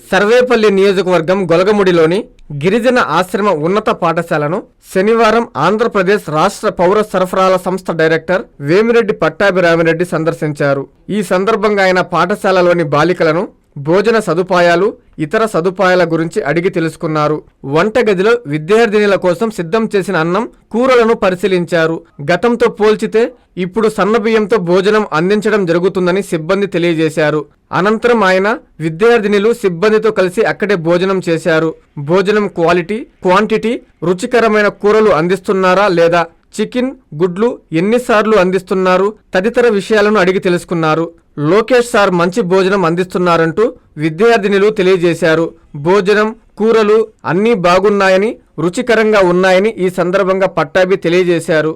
సర్వేపల్లి నియోజకవర్గం గొలగముడిలోని గిరిజన ఆశ్రమ ఉన్నత పాఠశాలను శనివారం ఆంధ్రప్రదేశ్ రాష్ట్ర పౌర సరఫరాల సంస్థ డైరెక్టర్ వేమిరెడ్డి పట్టాభిరామిరెడ్డి సందర్శించారు. ఈ సందర్భంగా ఆయన పాఠశాలలోని బాలికలను భోజన సదుపాయాలు, ఇతర సదుపాయాల గురించి అడిగి తెలుసుకున్నారు. వంటగదిలో విద్యార్థినుల కోసం సిద్ధం చేసిన అన్నం, కూరలను పరిశీలించారు. గతంతో పోల్చితే ఇప్పుడు సన్నబియ్యంతో భోజనం అందించడం జరుగుతుందని సిబ్బంది తెలియజేశారు. అనంతరం ఆయన విద్యార్థినులు సిబ్బందితో కలిసి అక్కడే భోజనం చేశారు. భోజనం క్వాలిటీ, క్వాంటిటీ, రుచికరమైన కూరలు అందిస్తున్నారా లేదా, చికెన్, గుడ్లు ఎన్నిసార్లు అందిస్తున్నారు తదితర విషయాలను అడిగి తెలుసుకున్నారు. లోకేష్ సార్ మంచి భోజనం అందిస్తున్నారంటూ విద్యార్థినులు తెలియజేశారు. భోజనం, కూరలు అన్నీ బాగున్నాయని, రుచికరంగా ఉన్నాయని ఈ సందర్భంగా పట్టాభి తెలియజేశారు.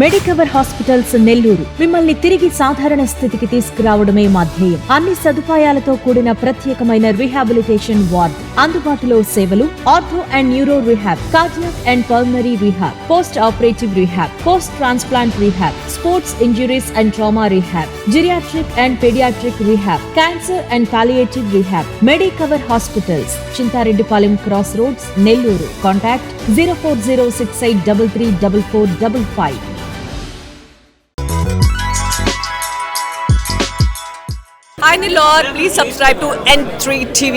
మెడికవర్ హాస్పిటల్స్ నెల్లూరు మిమ్మల్ని తిరిగి సాధారణ స్థితికి తీసుకురావడమే మా ధ్యేయం. అన్ని సదుపాయాలతో కూడిన ప్రత్యేకమైన రీహాబిలిటేషన్ వార్డ్, అందుబాటులో సేవలు ortho and neuro rehab, cardiac and pulmonary rehab, post operative rehab, post transplant rehab, sports injuries and trauma rehab, geriatric and paediatric rehab, cancer and palliative rehab. Medicover hospitals, Chintareddypalem cross roads, Nellore. Contact 0406833455. Hi Nilor, please subscribe to N3 TV.